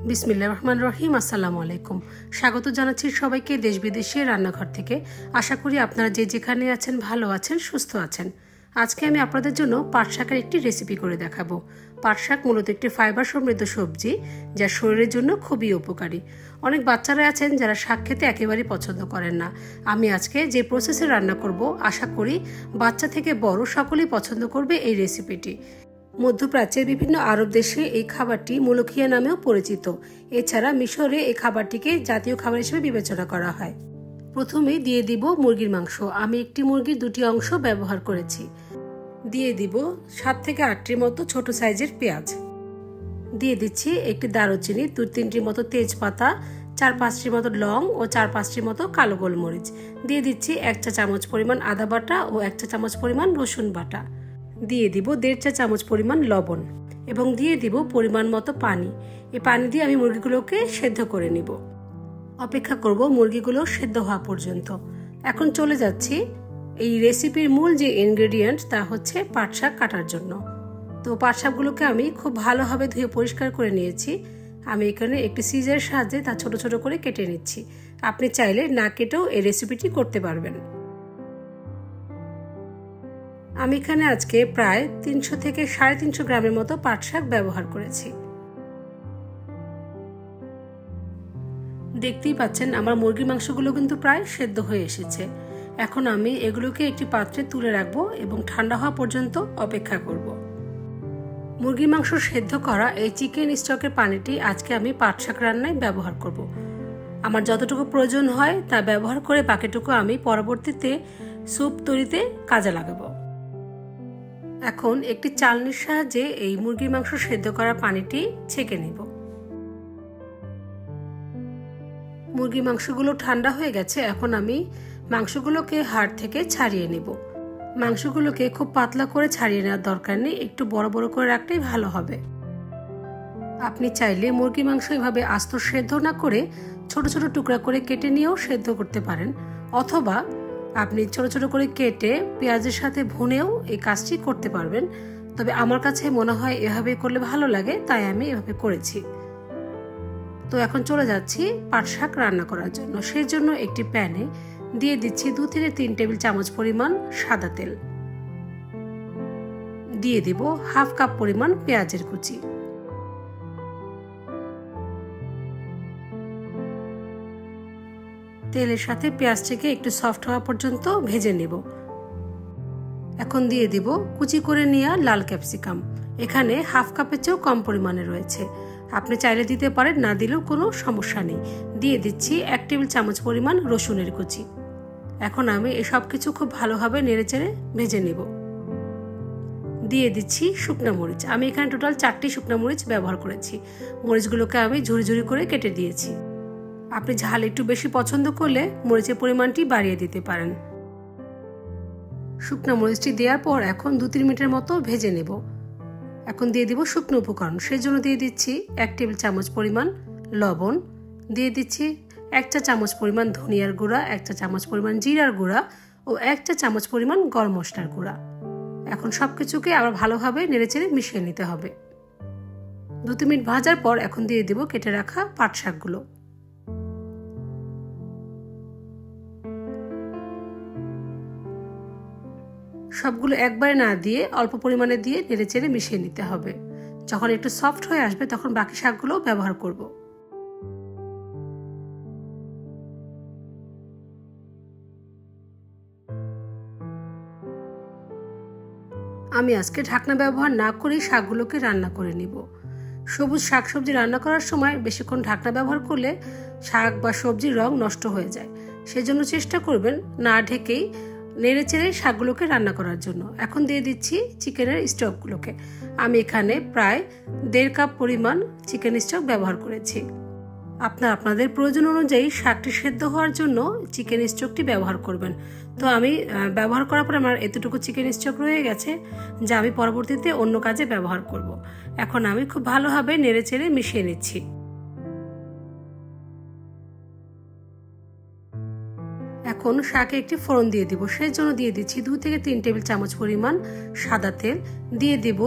বিসমিল্লাহির রহমানির রহিম। আসসালামু আলাইকুম। স্বাগত জানাচ্ছি সবাইকে দেশ বিদেশের রান্নাঘর থেকে। আশা করি আপনারা যে যেখানে আছেন ভালো আছেন, সুস্থ আছেন। আজকে আমি আপনাদের জন্য পাট শাকের একটি রেসিপি করে দেখাবো। পাট শাক মূলত একটি ফাইবার সমৃদ্ধ সবজি, যা শরীরের জন্য খুবই উপকারী। অনেক বাচ্চারা আছেন যারা শাক খেতে একেবারেই পছন্দ করেন না। আমি আজকে যে প্রসেসে রান্না করব, আশা করি বাচ্চা থেকে বড় সকলেই পছন্দ করবে এই রেসিপিটি। মধ্যপ্রাচ্যের বিভিন্ন আরব দেশে এই খাবারটি মুলুখিয়া নামেও পরিচিত। এছাড়া মিশরে এই খাবারটিকে জাতীয় খাবার হিসেবে বিবেচনা করা হয়। প্রথমে দিয়ে দিব মুরগির মাংস। আমি একটি মুরগির দুটি অংশ ব্যবহার করেছি। দিয়ে দিব 7 থেকে 8টির মতো ছোট সাইজের পেঁয়াজ। দিয়ে দিচ্ছি একটি দারুচিনি, 2-3টির মতো তেজপাতা, 4-5টির মতো লং ও 4-5টির মতো কালো গোলমরিচ। দিয়ে দিচ্ছি 1 চা চামচ পরিমাণ আদা বাটা ও 1 চা চামচ পরিমাণ রসুন বাটা। দিয়ে দিব 1.5 চা চামচ পরিমাণ লবণ এবং দিয়ে দিব পরিমাণ মতো পানি। এই পানি দিয়ে আমি মুরগিগুলোকে সেদ্ধ করে নিব। অপেক্ষা করব মুরগিগুলো সেদ্ধ হওয়া পর্যন্ত। এখন চলে যাচ্ছি এই রেসিপির মূল যে ইনগ্রেডিয়েন্ট, তা হচ্ছে পাট শাক কাটার জন্য। তো পাট শাকগুলোকে আমি খুব ভালোভাবে ধুয়ে পরিষ্কার করে নিয়েছি। আমি এখানে একটি সিজারের সাহায্যে তা ছোট ছোট করে কেটে নিচ্ছি। আপনি চাইলে না কেটেও এই রেসিপিটি করতে পারবেন। আমি এখানে আজকে প্রায় 300 থেকে 350 গ্রামের মতো পাট শাক ব্যবহার করেছি। দেখতেই পাচ্ছেন আমার মুরগির মাংসগুলো কিন্তু প্রায় সেদ্ধ হয়ে এসেছে। এখন আমি এগুলোকে একটি পাত্রে তুলে রাখবো এবং ঠান্ডা হওয়া পর্যন্ত অপেক্ষা করব। মুরগির মাংস সেদ্ধ করা এই চিকেন স্টকের পানিটি আজকে আমি পাট শাক রান্নায় ব্যবহার করব। আমার যতটুকু প্রয়োজন হয় তা ব্যবহার করে বাকিটুকু আমি পরবর্তীতে স্যুপ তৈরিতে কাজে লাগাবো। এখন একটি চালনির সাহায্যে এই মুরগির মাংস সেদ্ধ করা পানিটি ছেঁকে নেব। মুরগির মাংসগুলো ঠান্ডা হয়ে গেছে। এখন আমি মাংসগুলোকে হাড় থেকে ছাড়িয়ে নেব। মাংসগুলোকে খুব পাতলা করে ছাড়িয়ে নেওয়ার দরকার নেই, একটু বড় বড় করে রাখলেই ভালো হবে। আপনি চাইলে মুরগির মাংস এভাবে আস্ত সেদ্ধ না করে ছোট ছোট টুকরা করে কেটে নিয়েও সেদ্ধ করতে পারেন, অথবা আপনি ছোট ছোট করে কেটে পেঁয়াজের সাথে ভুনেও এই কাজটি করতে পারবেন। তবে আমার কাছে মনে হয় এভাবে করলে ভালো লাগে, তাই আমি এভাবে করেছি। তো এখন চলে যাচ্ছি পাট শাক রান্না করার জন্য। সেই জন্য একটি প্যানে দিয়ে দিচ্ছি 2 থেকে 3 টেবিল চামচ পরিমাণ সাদা তেল। দিয়ে দিব 1/2 কাপ পরিমাণ পেঁয়াজের কুচি। তেলের সাথে পেঁয়াজটাকে একটু সফট হওয়া পর্যন্ত ভেজে নেব। এখন দিয়ে দিব কুচি করে নেওয়া লাল ক্যাপসিকাম। এখানে 1/2 কাপের চেয়েও কম পরিমাণে রয়েছে। আপনি চাইলে দিতে পারেন, না দিলেও কোনো সমস্যা নেই। দিয়ে দিচ্ছি 1 টেবিল চামচ পরিমাণ রসুনের কুচি। এখন আমি এসব কিছু খুব ভালোভাবে নেড়েচেড়ে ভেজে নেব। দিয়ে দিচ্ছি শুকনো মরিচ। আমি এখানে টোটাল 4টি শুকনো মরিচ ব্যবহার করেছি। মরিচগুলোকে আমি ঝুরি ঝুরি করে কেটে দিয়েছি। আপনি ঝাল একটু বেশি পছন্দ করলে মরিচের পরিমাণটি বাড়িয়ে দিতে পারেন। শুকনো মরিচটি দেওয়ার পর এখন 2-3 মিনিটের মতো ভেজে নেব। এখন দিয়ে দিব শুকনো উপকরণ। সেই জন্য দিয়ে দিচ্ছি 1 টেবিল চামচ পরিমাণ লবণ। দিয়ে দিচ্ছি 1 চা চামচ পরিমাণ ধনিয়ার গুঁড়া, 1 চা চামচ পরিমাণ জিরার গুঁড়া ও 1 চা চামচ পরিমাণ গরম মশলার গুঁড়া। এখন সবকিছুকে আবার ভালোভাবে নেড়েচেড়ে মিশিয়ে নিতে হবে। 2-3 মিনিট ভাজার পর এখন দিয়ে দিব কেটে রাখা পাট শাকগুলো। সবগুলো একবারে না দিয়ে অল্প পরিমাণে দিয়ে নেড়েচেড়ে মিশিয়ে নিতে হবে। যখন একটু সফট হয়ে আসবে তখন বাকি শাকগুলো ব্যবহার করব। আমি আজকে ঢাকনা ব্যবহার না করেই শাকগুলোকে রান্না করে নিব। সবুজ শাকসবজি রান্না করার সময় বেশিক্ষণ ঢাকনা ব্যবহার করলে শাক বা সবজির রং নষ্ট হয়ে যায়। সেজন্য চেষ্টা করবেন না ঢেকেই নেড়েচেড়ে শাকগুলোকে রান্না করার জন্য। এখন দিয়ে দিচ্ছি চিকেনের স্টকগুলোকে। আমি এখানে প্রায় 1.5 কাপ পরিমাণ চিকেন স্টক ব্যবহার করেছি। আপনাদের প্রয়োজন অনুযায়ী শাকটি সেদ্ধ হওয়ার জন্য চিকেন স্টকটি ব্যবহার করবেন। তো আমি ব্যবহার করার পর আমার এতটুকু চিকেন স্টক রয়ে গেছে, যা আমি পরবর্তীতে অন্য কাজে ব্যবহার করব। এখন আমি খুব ভালোভাবে নেড়েচেড়ে মিশিয়ে নিচ্ছি। এখন শাকে একটি ফোড়ন দিয়ে দিব। সেই জন্য দিয়ে দিচ্ছি 2 থেকে 3 টেবিল চামচ পরিমাণ সাদা তেল। দিয়ে দিব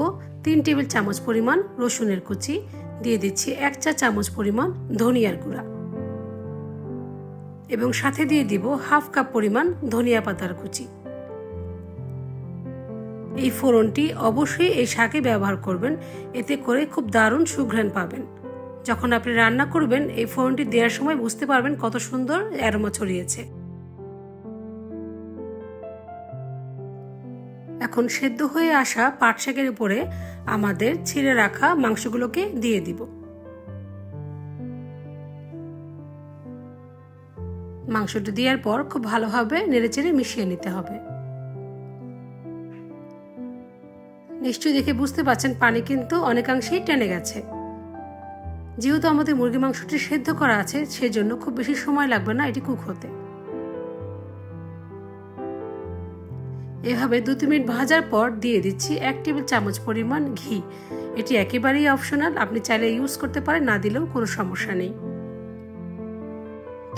3 টেবিল চামচ পরিমাণ রসুনের কুচি। দিয়ে দিচ্ছি 1 চা চামচ পরিমাণ ধনিয়ার গুঁড়া এবং সাথে দিয়ে দিব হাফ কাপ পরিমাণ ধনিয়া পাতার কুচি। এই ফোড়নটি অবশ্যই এই শাকে ব্যবহার করবেন, এতে করে খুব দারুণ সুঘ্রাণ পাবেন। যখন আপনি রান্না করবেন এই ফোড়নটি দেওয়ার সময় বুঝতে পারবেন কত সুন্দর অ্যারোমা ছড়িয়েছে। এখন সেদ্ধ হয়ে আসা পাট শাকের উপরে আমাদের ছিঁড়ে রাখা মাংসগুলোকে দিয়ে দিব। মাংসটি দেওয়ার পর খুব ভালোভাবে নেড়েচেড়ে মিশিয়ে নিতে হবে। নিশ্চয়ই দেখে বুঝতে পারছেন পানি কিন্তু অনেকাংশেই টেনে গেছে। যেহেতু আমাদের মুরগি মাংসটি সেদ্ধ করা আছে সেজন্য খুব বেশি সময় লাগবে না এটি কুক হতে। এভাবে 2-3 মিনিট ভাজার পর দিয়ে দিচ্ছি 1 টেবিল চামচ পরিমাণ ঘি। এটি একেবারেই অপশনাল, আপনি চাইলে ইউজ করতে পারেন, না দিলেও কোনো সমস্যা নেই।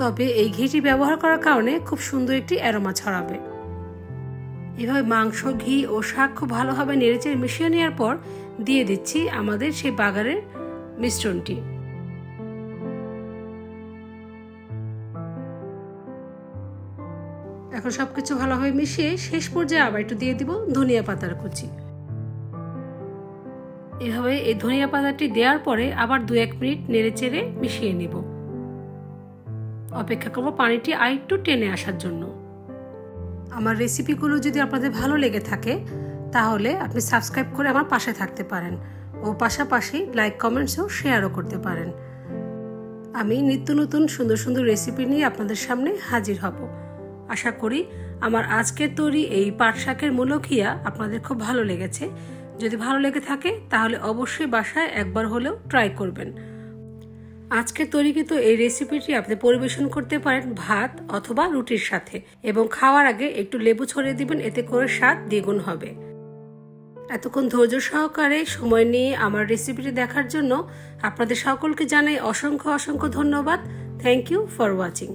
তবে এই ঘিটি ব্যবহার করার কারণে খুব সুন্দর একটি অ্যারোমা ছড়াবে। এভাবে মাংস, ঘি ও শাক খুব ভালোভাবে নেড়েচেড়ে মিশিয়ে নেওয়ার পর দিয়ে দিচ্ছি আমাদের সেই বাগারের মিশ্রণটি। এখন সবকিছু ভালোভাবে মিশিয়ে শেষ পর্যায়ে আবার একটু দিয়ে দিব ধনিয়া পাতার কুচি। এভাবে এই ধনিয়া পাতাটি দেওয়ার পরে আবার 2-1 মিনিট নেড়েচেড়ে মিশিয়ে নিব। অপেক্ষা করব পানিটি আরেকটু টেনে আসার জন্য। আমার রেসিপিগুলো যদি আপনাদের ভালো লেগে থাকে তাহলে আপনি সাবস্ক্রাইব করে আমার পাশে থাকতে পারেন ও পাশাপাশি লাইক, কমেন্টস ও শেয়ারও করতে পারেন। আমি নিত্য নতুন সুন্দর সুন্দর রেসিপি নিয়ে আপনাদের সামনে হাজির হব। আশা করি আমার আজকের তৈরি এই পাট শাকের মুলখিয়া আপনাদের খুব ভালো লেগেছে। যদি ভালো লেগে থাকে তাহলে অবশ্যই বাসায় একবার হলেও ট্রাই করবেন। আজকের তৈরিকৃত এই রেসিপিটি আপনি পরিবেশন করতে পারেন ভাত অথবা রুটির সাথে এবং খাওয়ার আগে একটু লেবু ছড়িয়ে দিবেন, এতে করে স্বাদ দ্বিগুণ হবে। এতক্ষণ ধৈর্য সহকারে সময় নিয়ে আমার রেসিপিটি দেখার জন্য আপনাদের সকলকে জানাই অসংখ্য অসংখ্য ধন্যবাদ। Thank you for watching.